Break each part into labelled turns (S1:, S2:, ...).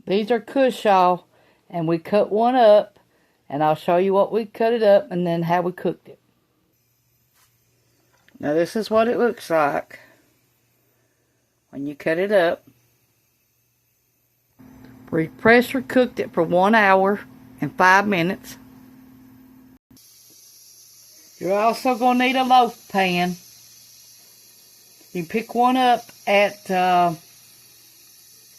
S1: These are Cushaw, and we cut one up, and I'll show you what we cut it up and then how we cooked it. Now this is what it looks like when you cut it up. We pressure cooked it for 1 hour and 5 minutes. You're also going to need a loaf pan. You pick one up at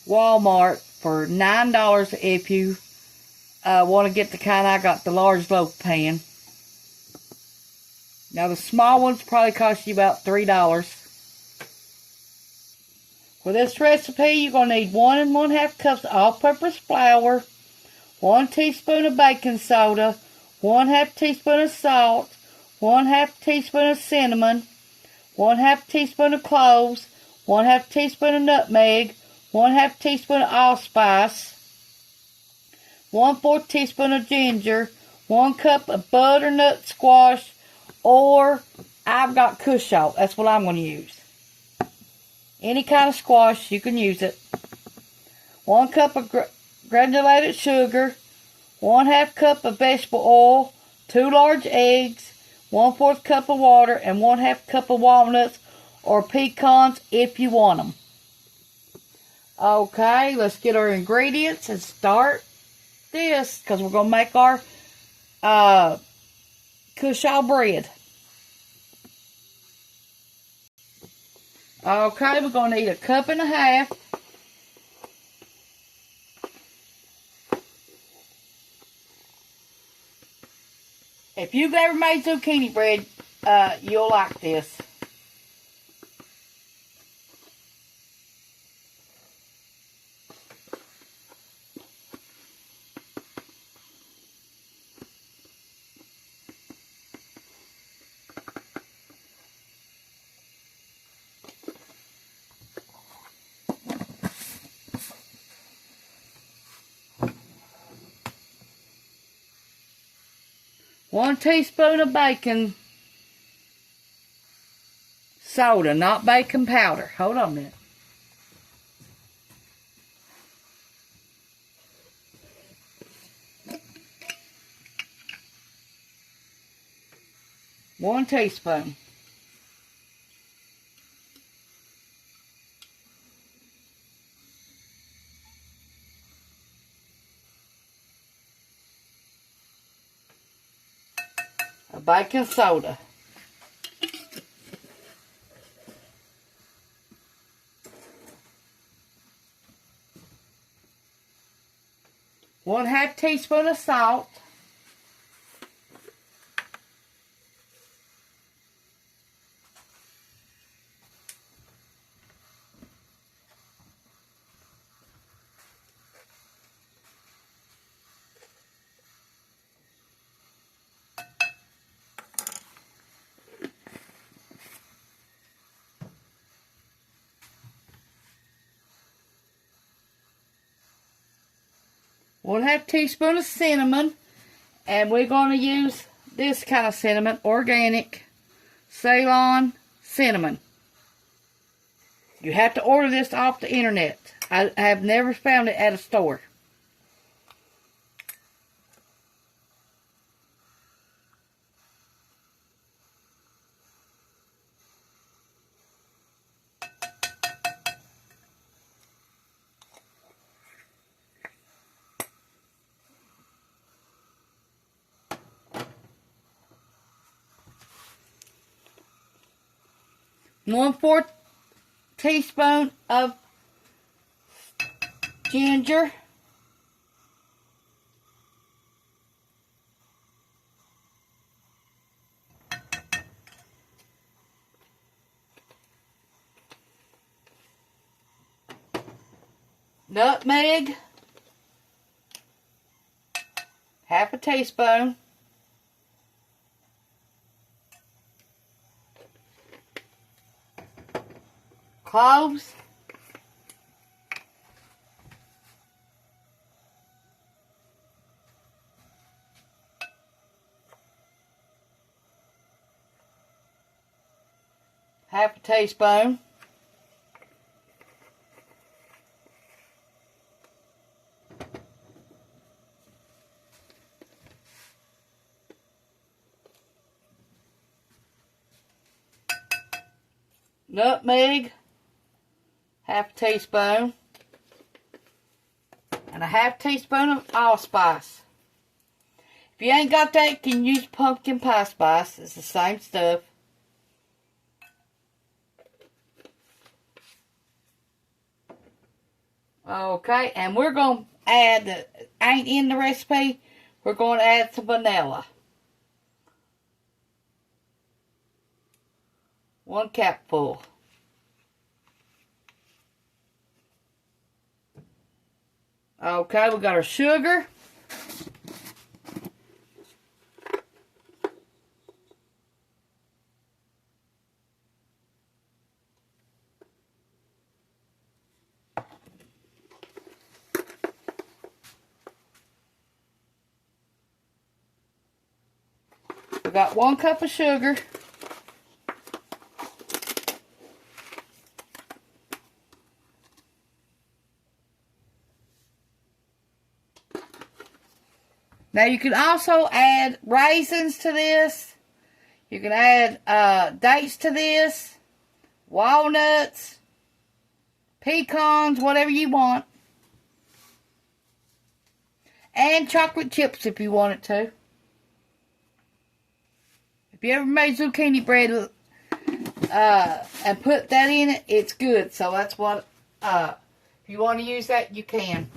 S1: Walmart for $9 if you want to get the kind I got, the large loaf pan. Now the small ones probably cost you about $3. For this recipe, you're going to need 1 1/2 cups of all-purpose flour, 1 teaspoon of baking soda, 1/2 teaspoon of salt, 1/2 teaspoon of cinnamon, 1/2 teaspoon of cloves, 1/2 teaspoon of nutmeg, 1/2 teaspoon of allspice, 1/4 teaspoon of ginger, 1 cup of butternut squash, or I've got Cushaw. That's what I'm going to use. Any kind of squash, you can use it. 1 cup of granulated sugar, 1/2 cup of vegetable oil, 2 large eggs, 1/4 cup of water, and 1/2 cup of walnuts or pecans if you want them. Okay, let's get our ingredients and start this because we're going to make our Cushaw bread. Okay, we're going to need 1.5 cups. If you've ever made zucchini bread, you'll like this. One teaspoon of baking soda, not baking powder. Hold on a minute. One teaspoon. Of baking soda. One half teaspoon of salt. One half teaspoon of cinnamon, and we're going to use this kind of cinnamon, organic Ceylon cinnamon. You have to order this off the internet. I have never found it at a store. One-4 teaspoon of ginger. Nutmeg. Half a teaspoon. Cloves. Half a teaspoon. nutmeg, half a teaspoon, and a half teaspoon of allspice. If you ain't got that, you can use pumpkin pie spice. It's the same stuff. Okay, and we're going to add, that ain't in the recipe, we're going to add some vanilla. 1 capful. Okay, we got our sugar. We got 1 cup of sugar. Now you can also add raisins to this. You can add dates to this, walnuts, pecans, whatever you want. And chocolate chips if you want it to. If you ever made zucchini bread and put that in it, it's good. So that's what, if you want to use that, you can.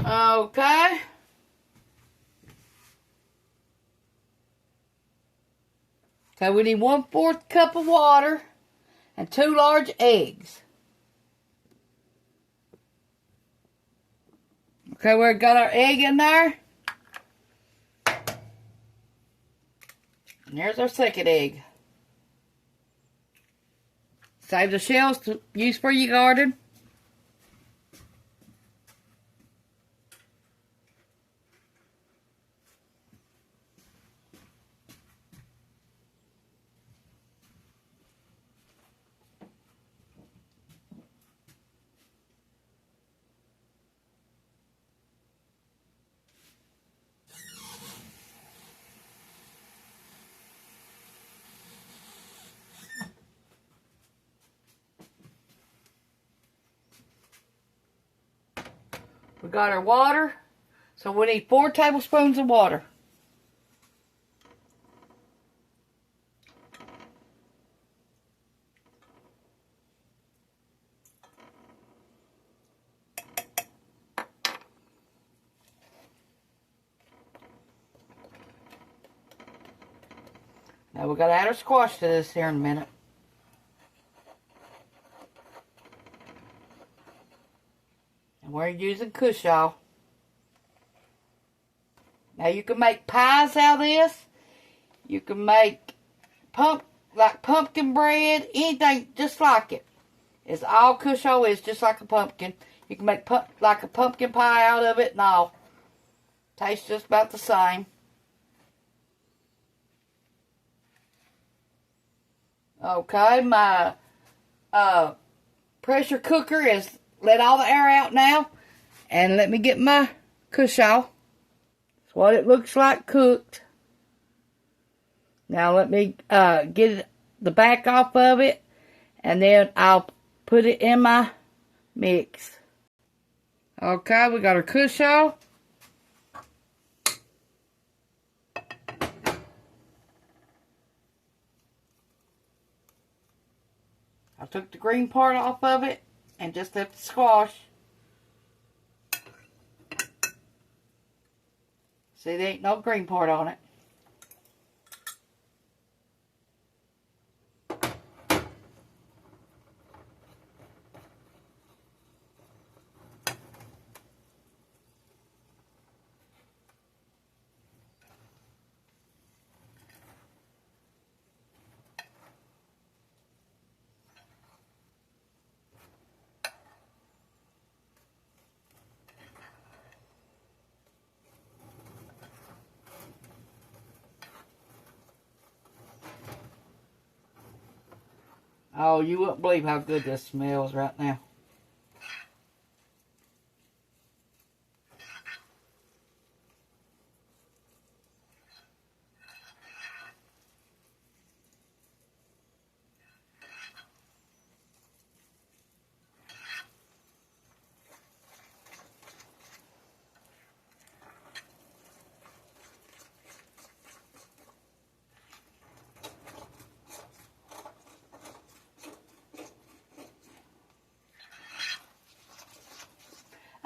S1: Okay. So we need 1/4 cup of water and 2 large eggs. Okay, we've got our egg in there. And there's our second egg. Save the shells to use for your garden. We got our water. So we need 4 tablespoons of water. Now we got to add our squash to this here in a minute. And we're using Cushaw. Now you can make pies out of this. You can make pumpkin bread, anything just like it. It's all Cushaw is, just like a pumpkin. You can make like a pumpkin pie out of it and all. Tastes just about the same. Okay, my pressure cooker is let all the air out now. And let me get my Cushaw. That's what it looks like cooked. Now let me get the back off of it. And then I'll put it in my mix. Okay, we got our Cushaw. I took the green part off of it and just left the squash. See, there ain't no green part on it. Oh, you wouldn't believe how good this smells right now.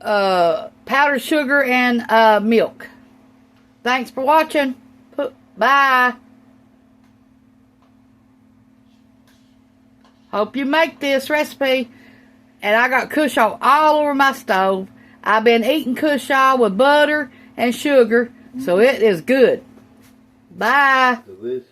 S1: powdered sugar and milk. Thanks for watching. Bye. Hope you make this recipe. And I got Cushaw all over my stove. I've been eating Cushaw with butter and sugar, so it is good. Bye.
S2: Delicious.